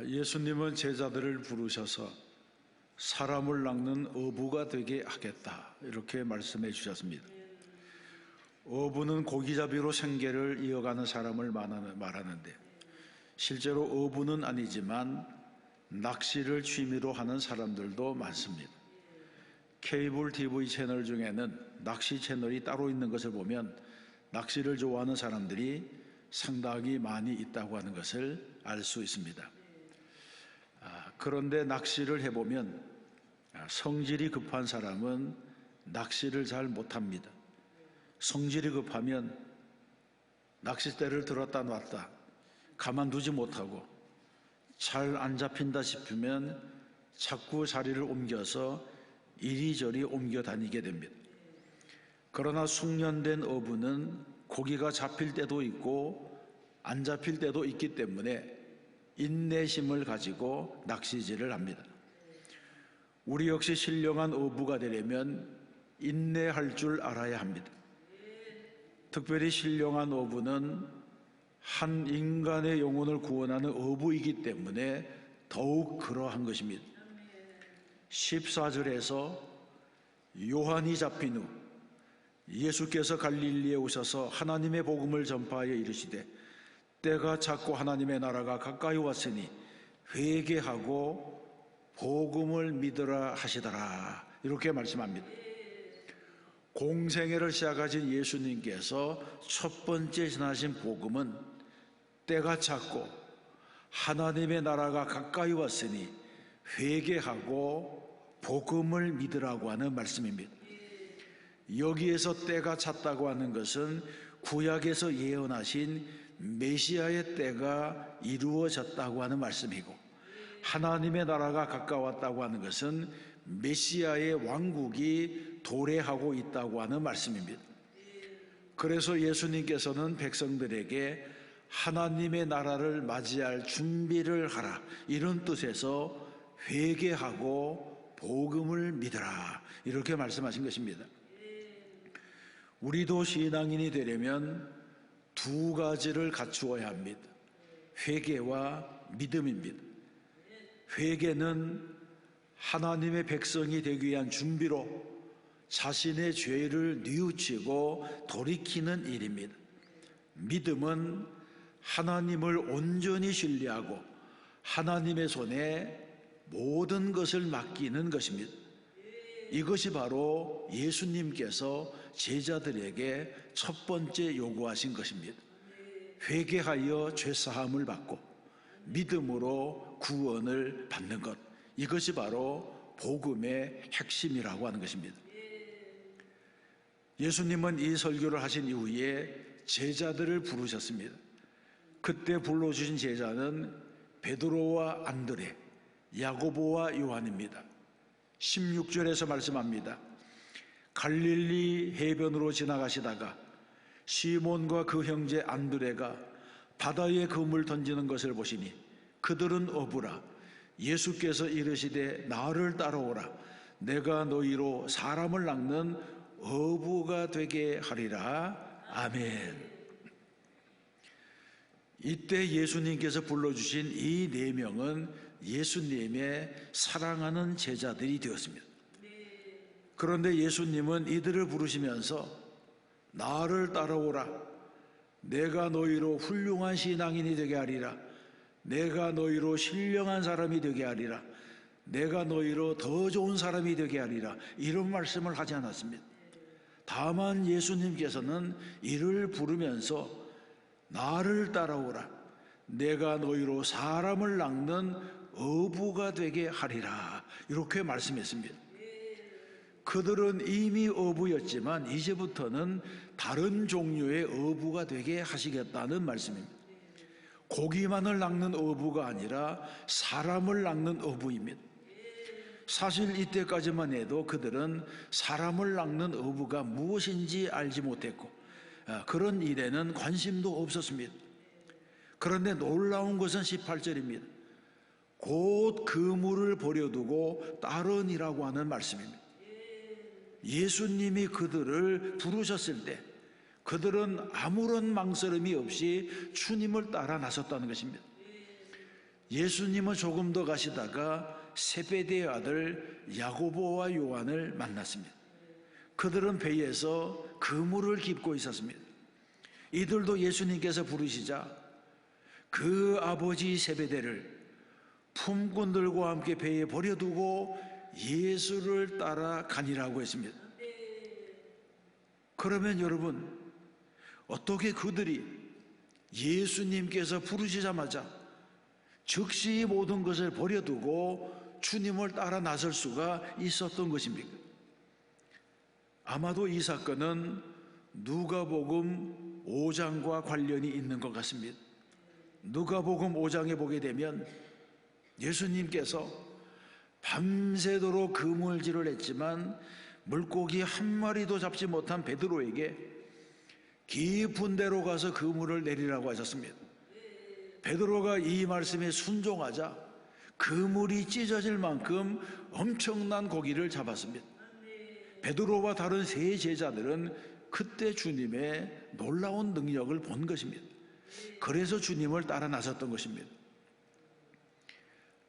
예수님은 제자들을 부르셔서 사람을 낚는 어부가 되게 하겠다, 이렇게 말씀해 주셨습니다. 어부는 고기잡이로 생계를 이어가는 사람을 말하는데, 실제로 어부는 아니지만 낚시를 취미로 하는 사람들도 많습니다. 케이블 TV 채널 중에는 낚시 채널이 따로 있는 것을 보면 낚시를 좋아하는 사람들이 상당히 많이 있다고 하는 것을 알 수 있습니다. 그런데 낚시를 해보면 성질이 급한 사람은 낚시를 잘 못합니다. 성질이 급하면 낚싯대를 들었다 놨다 가만두지 못하고, 잘 안 잡힌다 싶으면 자꾸 자리를 옮겨서 이리저리 옮겨 다니게 됩니다. 그러나 숙련된 어부는 고기가 잡힐 때도 있고 안 잡힐 때도 있기 때문에 인내심을 가지고 낚시질을 합니다. 우리 역시 신령한 어부가 되려면 인내할 줄 알아야 합니다. 특별히 신령한 어부는 한 인간의 영혼을 구원하는 어부이기 때문에 더욱 그러한 것입니다. 14절에서 요한이 잡힌 후 예수께서 갈릴리에 오셔서 하나님의 복음을 전파하여 이르시되 때가 찼고 하나님의 나라가 가까이 왔으니 회개하고 복음을 믿으라 하시더라, 이렇게 말씀합니다. 공생애를 시작하신 예수님께서 첫 번째 전하신 복음은 때가 찼고 하나님의 나라가 가까이 왔으니 회개하고 복음을 믿으라고 하는 말씀입니다. 여기에서 때가 찼다고 하는 것은 구약에서 예언하신 메시아의 때가 이루어졌다고 하는 말씀이고, 하나님의 나라가 가까웠다고 하는 것은 메시아의 왕국이 도래하고 있다고 하는 말씀입니다. 그래서 예수님께서는 백성들에게 하나님의 나라를 맞이할 준비를 하라, 이런 뜻에서 회개하고 복음을 믿으라, 이렇게 말씀하신 것입니다. 우리도 신앙인이 되려면 두 가지를 갖추어야 합니다. 회개와 믿음입니다. 회개는 하나님의 백성이 되기 위한 준비로 자신의 죄를 뉘우치고 돌이키는 일입니다. 믿음은 하나님을 온전히 신뢰하고 하나님의 손에 모든 것을 맡기는 것입니다. 이것이 바로 예수님께서 제자들에게 첫 번째 요구하신 것입니다. 회개하여 죄사함을 받고 믿음으로 구원을 받는 것, 이것이 바로 복음의 핵심이라고 하는 것입니다. 예수님은 이 설교를 하신 이후에 제자들을 부르셨습니다. 그때 불러주신 제자는 베드로와 안드레, 야고보와 요한입니다. 16절에서 말씀합니다. 갈릴리 해변으로 지나가시다가 시몬과 그 형제 안드레가 바다에 그물 던지는 것을 보시니 그들은 어부라. 예수께서 이르시되 나를 따라오라. 내가 너희로 사람을 낚는 어부가 되게 하리라. 아멘. 이때 예수님께서 불러주신 이 네 명은 예수님의 사랑하는 제자들이 되었습니다. 그런데 예수님은 이들을 부르시면서 나를 따라오라. 내가 너희로 훌륭한 신앙인이 되게 하리라. 내가 너희로 신령한 사람이 되게 하리라. 내가 너희로 더 좋은 사람이 되게 하리라, 이런 말씀을 하지 않았습니다. 다만 예수님께서는 이를 부르면서 나를 따라오라. 내가 너희로 사람을 낚는 어부가 되게 하리라, 이렇게 말씀했습니다. 그들은 이미 어부였지만 이제부터는 다른 종류의 어부가 되게 하시겠다는 말씀입니다. 고기만을 낚는 어부가 아니라 사람을 낚는 어부입니다. 사실 이때까지만 해도 그들은 사람을 낚는 어부가 무엇인지 알지 못했고 그런 일에는 관심도 없었습니다. 그런데 놀라운 것은 18절입니다. 곧 그물을 버려두고 따르니라고 하는 말씀입니다. 예수님이 그들을 부르셨을 때 그들은 아무런 망설임이 없이 주님을 따라 나섰다는 것입니다. 예수님은 조금 더 가시다가 세베대의 아들 야고보와 요한을 만났습니다. 그들은 배에서 그물을 깁고 있었습니다. 이들도 예수님께서 부르시자 그 아버지 세베대를 품꾼들과 함께 배에 버려두고 예수를 따라 가니라고 했습니다. 그러면 여러분, 어떻게 그들이 예수님께서 부르시자마자 즉시 모든 것을 버려두고 주님을 따라 나설 수가 있었던 것입니까? 아마도 이 사건은 누가복음 5장과 관련이 있는 것 같습니다. 누가복음 5장에 보게 되면 예수님께서 밤새도록 그물질을 했지만 물고기 한 마리도 잡지 못한 베드로에게 깊은 데로 가서 그물을 내리라고 하셨습니다. 베드로가 이 말씀에 순종하자 그물이 찢어질 만큼 엄청난 고기를 잡았습니다. 베드로와 다른 세 제자들은 그때 주님의 놀라운 능력을 본 것입니다. 그래서 주님을 따라 나섰던 것입니다.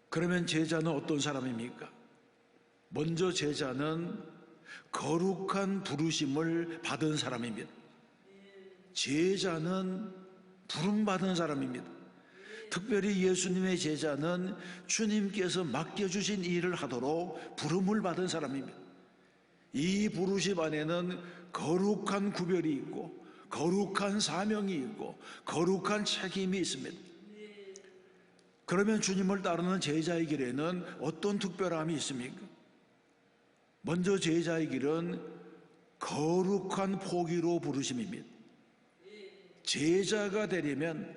그러면 제자는 어떤 사람입니까? 먼저 제자는 거룩한 부르심을 받은 사람입니다. 제자는 부름받은 사람입니다. 특별히 예수님의 제자는 주님께서 맡겨주신 일을 하도록 부름을 받은 사람입니다. 이 부르심 안에는 거룩한 구별이 있고 거룩한 사명이 있고 거룩한 책임이 있습니다. 그러면 주님을 따르는 제자의 길에는 어떤 특별함이 있습니까? 먼저 제자의 길은 거룩한 포기로 부르심입니다. 제자가 되려면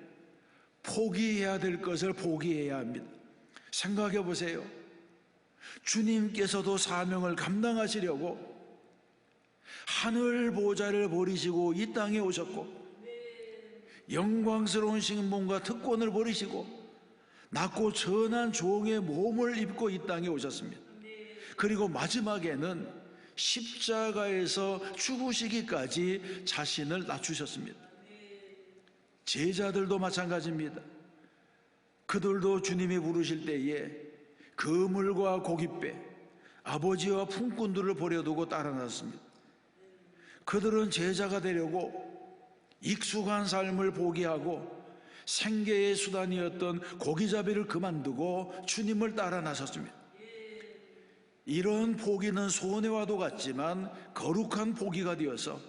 포기해야 될 것을 포기해야 합니다. 생각해 보세요. 주님께서도 사명을 감당하시려고 하늘 보좌를 버리시고 이 땅에 오셨고 영광스러운 신분과 특권을 버리시고 낮고 천한 종의 몸을 입고 이 땅에 오셨습니다. 그리고 마지막에는 십자가에서 죽으시기까지 자신을 낮추셨습니다. 제자들도 마찬가지입니다. 그들도 주님이 부르실 때에 그물과 고깃배, 아버지와 품꾼들을 버려두고 따라 나섰습니다. 그들은 제자가 되려고 익숙한 삶을 포기하고 생계의 수단이었던 고기잡이를 그만두고 주님을 따라 나섰습니다. 이런 포기는 손해와도 같지만 거룩한 포기가 되어서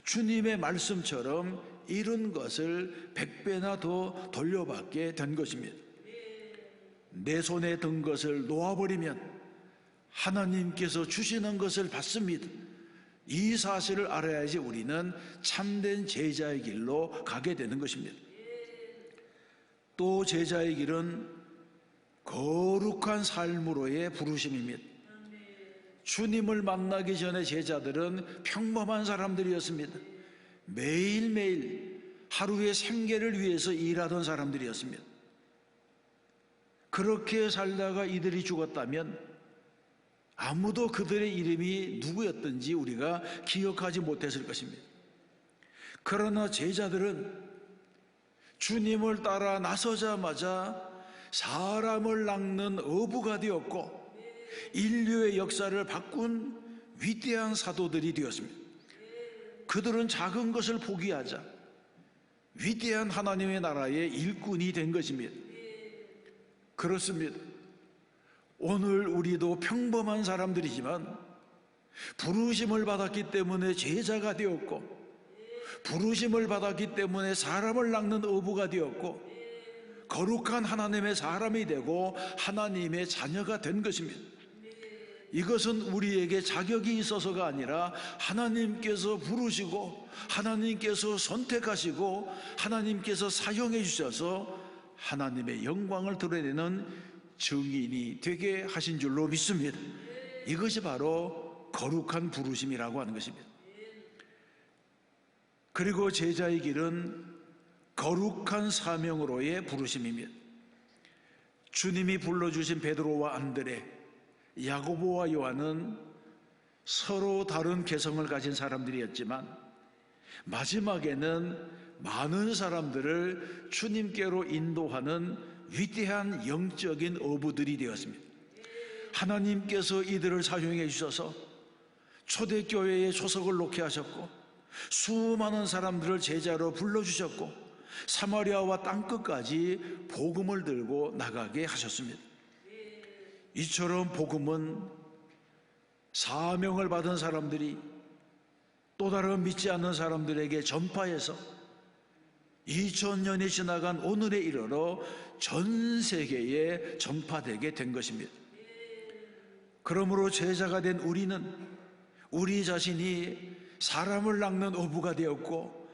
주님의 말씀처럼 잃은 것을 100배나 더 돌려받게 된 것입니다. 내 손에 든 것을 놓아버리면 하나님께서 주시는 것을 받습니다. 이 사실을 알아야지 우리는 참된 제자의 길로 가게 되는 것입니다. 또 제자의 길은 거룩한 삶으로의 부르심입니다. 주님을 만나기 전에 제자들은 평범한 사람들이었습니다. 매일매일 하루의 생계를 위해서 일하던 사람들이었습니다. 그렇게 살다가 이들이 죽었다면 아무도 그들의 이름이 누구였든지 우리가 기억하지 못했을 것입니다. 그러나 제자들은 주님을 따라 나서자마자 사람을 낚는 어부가 되었고 인류의 역사를 바꾼 위대한 사도들이 되었습니다. 그들은 작은 것을 포기하자 위대한 하나님의 나라의 일꾼이 된 것입니다. 그렇습니다. 오늘 우리도 평범한 사람들이지만 부르심을 받았기 때문에 제자가 되었고 부르심을 받았기 때문에 사람을 낚는 어부가 되었고 거룩한 하나님의 사람이 되고 하나님의 자녀가 된 것입니다. 이것은 우리에게 자격이 있어서가 아니라 하나님께서 부르시고 하나님께서 선택하시고 하나님께서 사용해 주셔서 하나님의 영광을 드러내는 증인이 되게 하신 줄로 믿습니다. 이것이 바로 거룩한 부르심이라고 하는 것입니다. 그리고 제자의 길은 거룩한 사명으로의 부르심입니다. 주님이 불러주신 베드로와 안드레, 야고보와 요한은 서로 다른 개성을 가진 사람들이었지만 마지막에는 많은 사람들을 주님께로 인도하는 위대한 영적인 어부들이 되었습니다. 하나님께서 이들을 사용해 주셔서 초대교회에 초석을 놓게 하셨고 수많은 사람들을 제자로 불러주셨고 사마리아와 땅끝까지 복음을 들고 나가게 하셨습니다. 이처럼 복음은 사명을 받은 사람들이 또 다른 믿지 않는 사람들에게 전파해서 2000년이 지나간 오늘에 이르러 전 세계에 전파되게 된 것입니다. 그러므로 제자가 된 우리는 우리 자신이 사람을 낚는 어부가 되었고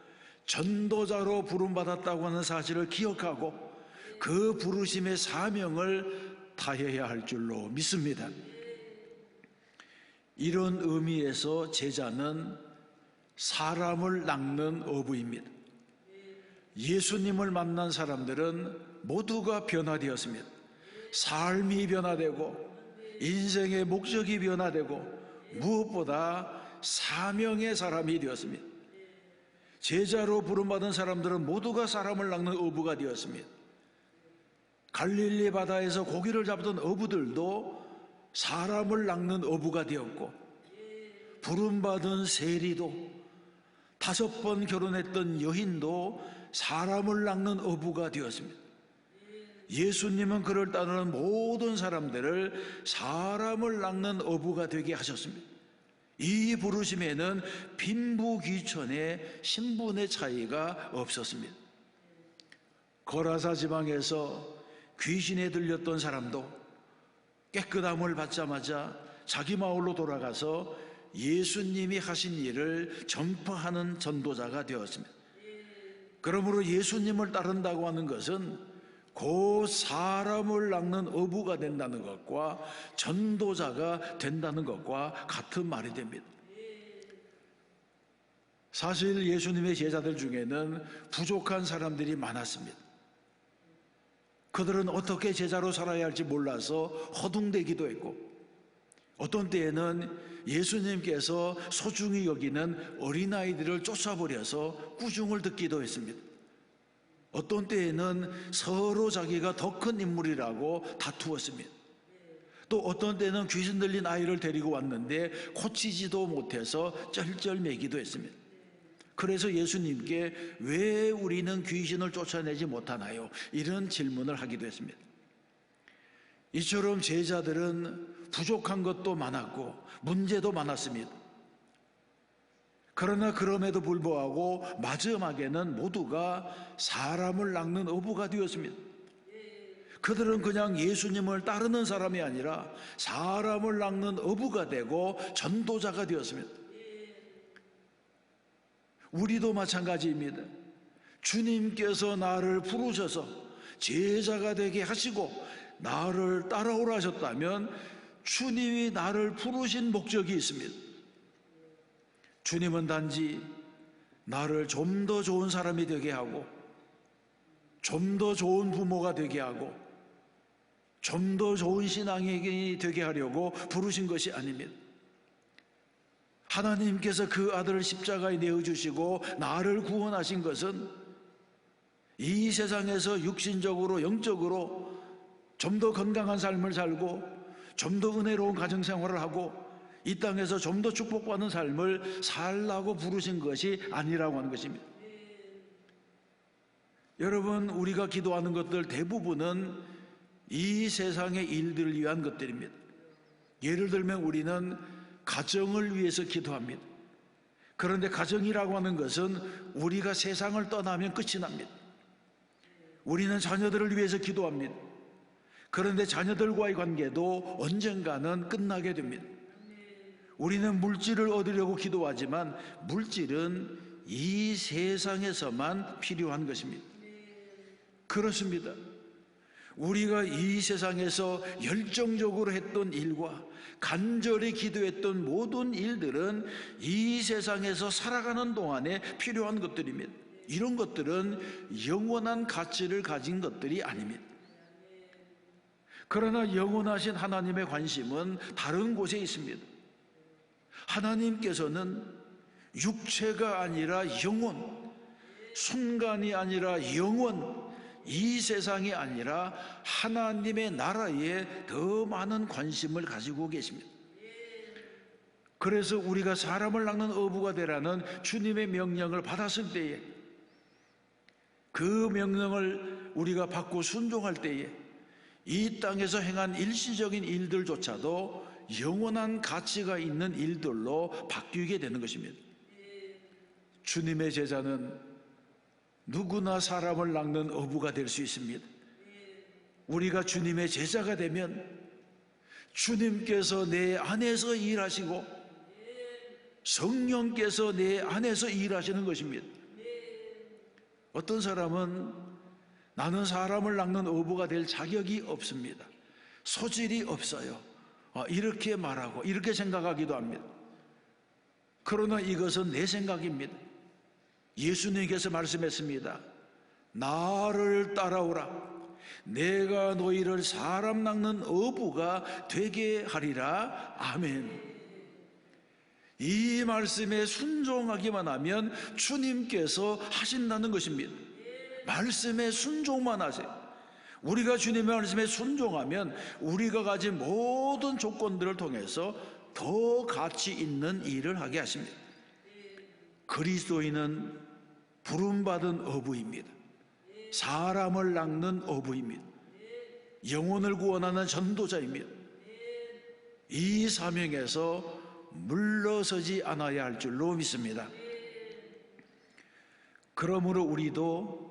전도자로 부름받았다고 하는 사실을 기억하고 그 부르심의 사명을 다해야 할 줄로 믿습니다. 이런 의미에서 제자는 사람을 낚는 어부입니다. 예수님을 만난 사람들은 모두가 변화되었습니다. 삶이 변화되고 인생의 목적이 변화되고 무엇보다 사명의 사람이 되었습니다. 제자로 부름받은 사람들은 모두가 사람을 낚는 어부가 되었습니다. 갈릴리 바다에서 고기를 잡던 어부들도 사람을 낚는 어부가 되었고 부름받은 세리도 5번 결혼했던 여인도 사람을 낚는 어부가 되었습니다. 예수님은 그를 따르는 모든 사람들을 사람을 낚는 어부가 되게 하셨습니다. 이 부르심에는 빈부귀천의 신분의 차이가 없었습니다. 거라사 지방에서 귀신에 들렸던 사람도 깨끗함을 받자마자 자기 마을로 돌아가서 예수님이 하신 일을 전파하는 전도자가 되었습니다. 그러므로 예수님을 따른다고 하는 것은 곧 사람을 낚는 어부가 된다는 것과 전도자가 된다는 것과 같은 말이 됩니다. 사실 예수님의 제자들 중에는 부족한 사람들이 많았습니다. 그들은 어떻게 제자로 살아야 할지 몰라서 허둥대기도 했고 어떤 때에는 예수님께서 소중히 여기는 어린아이들을 쫓아버려서 꾸중을 듣기도 했습니다. 어떤 때에는 서로 자기가 더 큰 인물이라고 다투었습니다. 또 어떤 때는 귀신 들린 아이를 데리고 왔는데 고치지도 못해서 쩔쩔매기도 했습니다. 그래서 예수님께 왜 우리는 귀신을 쫓아내지 못하나요? 이런 질문을 하기도 했습니다. 이처럼 제자들은 부족한 것도 많았고 문제도 많았습니다. 그러나 그럼에도 불구하고 마지막에는 모두가 사람을 낚는 어부가 되었습니다. 그들은 그냥 예수님을 따르는 사람이 아니라 사람을 낚는 어부가 되고 전도자가 되었습니다. 우리도 마찬가지입니다. 주님께서 나를 부르셔서 제자가 되게 하시고 나를 따라오라 하셨다면 주님이 나를 부르신 목적이 있습니다. 주님은 단지 나를 좀 더 좋은 사람이 되게 하고 좀 더 좋은 부모가 되게 하고 좀 더 좋은 신앙인이 되게 하려고 부르신 것이 아닙니다. 하나님께서 그 아들을 십자가에 내어주시고 나를 구원하신 것은 이 세상에서 육신적으로 영적으로 좀 더 건강한 삶을 살고 좀 더 은혜로운 가정생활을 하고 이 땅에서 좀 더 축복받는 삶을 살라고 부르신 것이 아니라고 하는 것입니다. 여러분, 우리가 기도하는 것들 대부분은 이 세상의 일들을 위한 것들입니다. 예를 들면 우리는 가정을 위해서 기도합니다. 그런데 가정이라고 하는 것은 우리가 세상을 떠나면 끝이 납니다. 우리는 자녀들을 위해서 기도합니다. 그런데 자녀들과의 관계도 언젠가는 끝나게 됩니다. 우리는 물질을 얻으려고 기도하지만 물질은 이 세상에서만 필요한 것입니다. 그렇습니다. 우리가 이 세상에서 열정적으로 했던 일과 간절히 기도했던 모든 일들은 이 세상에서 살아가는 동안에 필요한 것들입니다. 이런 것들은 영원한 가치를 가진 것들이 아닙니다. 그러나 영원하신 하나님의 관심은 다른 곳에 있습니다. 하나님께서는 육체가 아니라 영혼, 순간이 아니라 영원, 이 세상이 아니라 하나님의 나라에 더 많은 관심을 가지고 계십니다. 그래서 우리가 사람을 낚는 어부가 되라는 주님의 명령을 받았을 때에, 그 명령을 우리가 받고 순종할 때에 이 땅에서 행한 일시적인 일들조차도 영원한 가치가 있는 일들로 바뀌게 되는 것입니다. 주님의 제자는 누구나 사람을 낚는 어부가 될 수 있습니다. 우리가 주님의 제자가 되면 주님께서 내 안에서 일하시고 성령께서 내 안에서 일하시는 것입니다. 어떤 사람은 나는 사람을 낚는 어부가 될 자격이 없습니다, 소질이 없어요, 이렇게 말하고 이렇게 생각하기도 합니다. 그러나 이것은 내 생각입니다. 예수님께서 말씀했습니다. 나를 따라오라. 내가 너희를 사람 낚는 어부가 되게 하리라. 아멘. 이 말씀에 순종하기만 하면 주님께서 하신다는 것입니다. 말씀에 순종만 하세요. 우리가 주님의 말씀에 순종하면 우리가 가진 모든 조건들을 통해서 더 가치 있는 일을 하게 하십니다. 그리스도인은 부름받은 어부입니다. 사람을 낚는 어부입니다. 영혼을 구원하는 전도자입니다. 이 사명에서 물러서지 않아야 할 줄로 믿습니다. 그러므로 우리도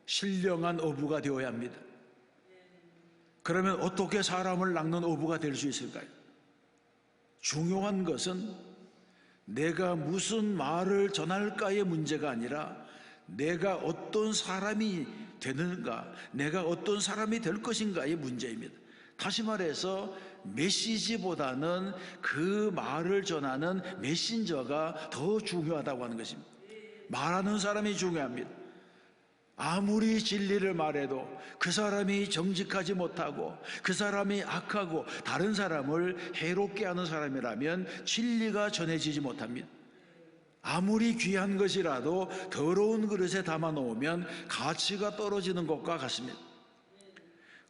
신령한 어부가 되어야 합니다. 그러면 어떻게 사람을 낚는 어부가 될 수 있을까요? 중요한 것은 내가 무슨 말을 전할까의 문제가 아니라 내가 어떤 사람이 되는가, 내가 어떤 사람이 될 것인가의 문제입니다. 다시 말해서 메시지보다는 그 말을 전하는 메신저가 더 중요하다고 하는 것입니다. 말하는 사람이 중요합니다. 아무리 진리를 말해도 그 사람이 정직하지 못하고 그 사람이 악하고 다른 사람을 해롭게 하는 사람이라면 진리가 전해지지 못합니다. 아무리 귀한 것이라도 더러운 그릇에 담아 놓으면 가치가 떨어지는 것과 같습니다.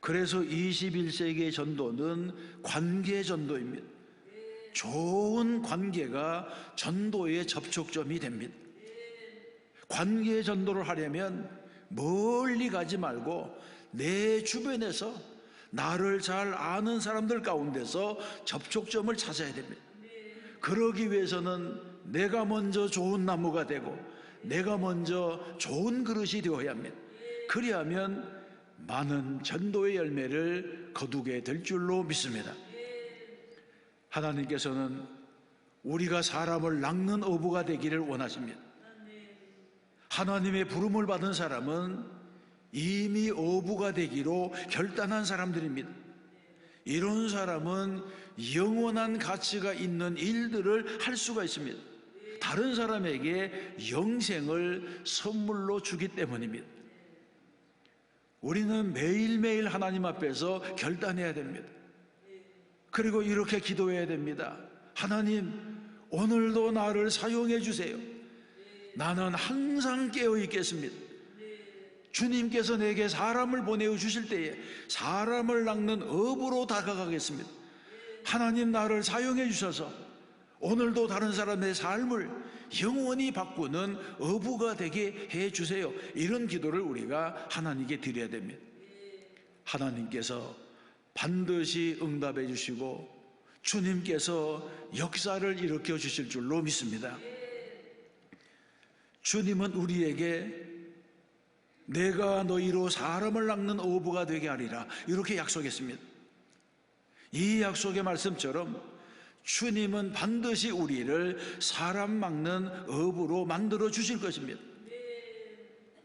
그래서 21세기의 전도는 관계 전도입니다. 좋은 관계가 전도의 접촉점이 됩니다. 관계 전도를 하려면 멀리 가지 말고 내 주변에서 나를 잘 아는 사람들 가운데서 접촉점을 찾아야 됩니다. 그러기 위해서는 내가 먼저 좋은 나무가 되고 내가 먼저 좋은 그릇이 되어야 합니다. 그리하면 많은 전도의 열매를 거두게 될 줄로 믿습니다. 하나님께서는 우리가 사람을 낚는 어부가 되기를 원하십니다. 하나님의 부름을 받은 사람은 이미 어부가 되기로 결단한 사람들입니다. 이런 사람은 영원한 가치가 있는 일들을 할 수가 있습니다. 다른 사람에게 영생을 선물로 주기 때문입니다. 우리는 매일매일 하나님 앞에서 결단해야 됩니다. 그리고 이렇게 기도해야 됩니다. 하나님, 오늘도 나를 사용해 주세요. 나는 항상 깨어 있겠습니다. 주님께서 내게 사람을 보내어 주실 때에 사람을 낚는 어부로 다가가겠습니다. 하나님, 나를 사용해 주셔서 오늘도 다른 사람의 삶을 영원히 바꾸는 어부가 되게 해 주세요. 이런 기도를 우리가 하나님께 드려야 됩니다. 하나님께서 반드시 응답해 주시고 주님께서 역사를 일으켜 주실 줄로 믿습니다. 주님은 우리에게 내가 너희로 사람을 낚는 어부가 되게 하리라 이렇게 약속했습니다. 이 약속의 말씀처럼 주님은 반드시 우리를 사람 낚는 어부로 만들어 주실 것입니다.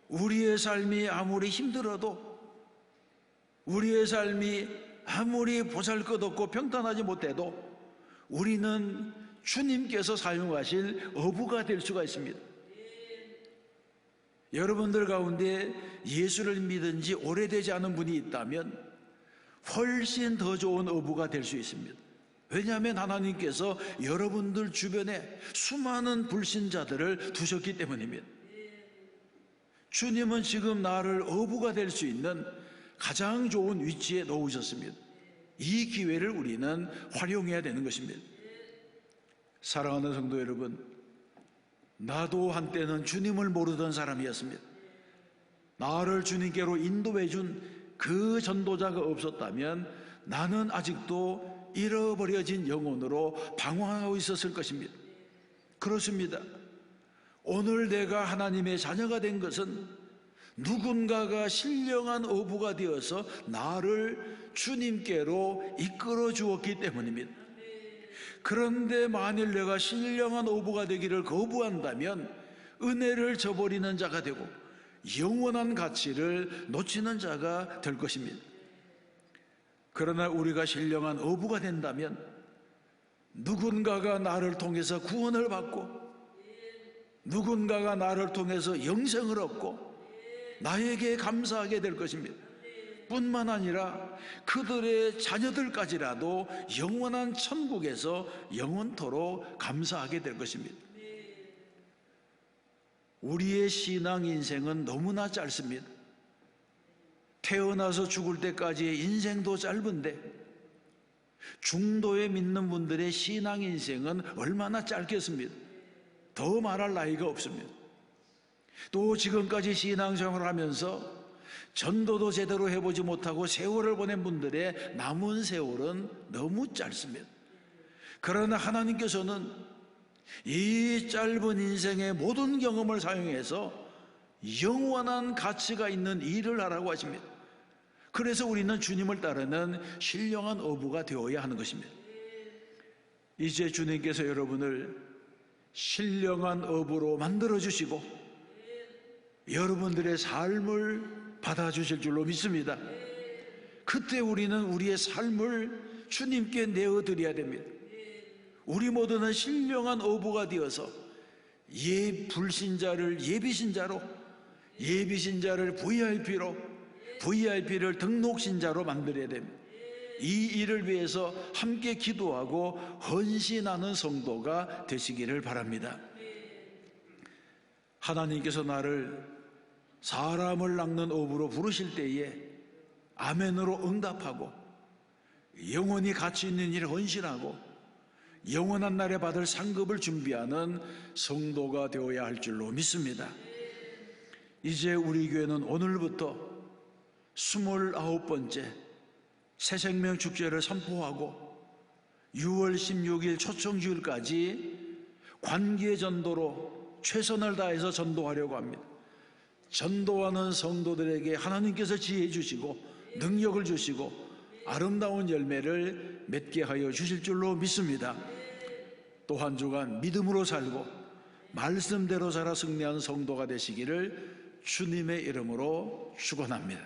우리의 삶이 아무리 힘들어도, 우리의 삶이 아무리 보잘것없고 평탄하지 못해도 우리는 주님께서 사용하실 어부가 될 수가 있습니다. 여러분들 가운데 예수를 믿은 지 오래되지 않은 분이 있다면 훨씬 더 좋은 어부가 될 수 있습니다. 왜냐하면 하나님께서 여러분들 주변에 수많은 불신자들을 두셨기 때문입니다. 주님은 지금 나를 어부가 될 수 있는 가장 좋은 위치에 놓으셨습니다. 이 기회를 우리는 활용해야 되는 것입니다. 사랑하는 성도 여러분, 나도 한때는 주님을 모르던 사람이었습니다. 나를 주님께로 인도해 준 그 전도자가 없었다면 나는 아직도 잃어버려진 영혼으로 방황하고 있었을 것입니다. 그렇습니다. 오늘 내가 하나님의 자녀가 된 것은 누군가가 신령한 어부가 되어서 나를 주님께로 이끌어 주었기 때문입니다. 그런데 만일 내가 신령한 어부가 되기를 거부한다면 은혜를 저버리는 자가 되고 영원한 가치를 놓치는 자가 될 것입니다. 그러나 우리가 신령한 어부가 된다면 누군가가 나를 통해서 구원을 받고 누군가가 나를 통해서 영생을 얻고 나에게 감사하게 될 것입니다. 뿐만 아니라 그들의 자녀들까지라도 영원한 천국에서 영원토록 감사하게 될 것입니다. 우리의 신앙 인생은 너무나 짧습니다. 태어나서 죽을 때까지의 인생도 짧은데 중도에 믿는 분들의 신앙 인생은 얼마나 짧겠습니까? 더 말할 나이가 없습니다. 또 지금까지 신앙생활을 하면서 전도도 제대로 해보지 못하고 세월을 보낸 분들의 남은 세월은 너무 짧습니다. 그러나 하나님께서는 이 짧은 인생의 모든 경험을 사용해서 영원한 가치가 있는 일을 하라고 하십니다. 그래서 우리는 주님을 따르는 신령한 어부가 되어야 하는 것입니다. 이제 주님께서 여러분을 신령한 어부로 만들어주시고 여러분들의 삶을 받아주실 줄로 믿습니다. 그때 우리는 우리의 삶을 주님께 내어드려야 됩니다. 우리 모두는 신령한 어부가 되어서 불신자를 예비신자로, 예비신자를 VIP로, VIP를 등록신자로 만들어야 됩니다. 이 일을 위해서 함께 기도하고 헌신하는 성도가 되시기를 바랍니다. 하나님께서 나를 사람을 낚는 어부로 부르실 때에 아멘으로 응답하고 영원히 가치 있는 일에 헌신하고 영원한 날에 받을 상급을 준비하는 성도가 되어야 할 줄로 믿습니다. 이제 우리 교회는 오늘부터 29번째 새생명 축제를 선포하고 6월 16일 초청주일까지 관계 전도로 최선을 다해서 전도하려고 합니다. 전도하는 성도들에게 하나님께서 지혜 주시고 능력을 주시고 아름다운 열매를 맺게 하여 주실 줄로 믿습니다. 또 한 주간 믿음으로 살고 말씀대로 살아 승리하는 성도가 되시기를 주님의 이름으로 축원합니다.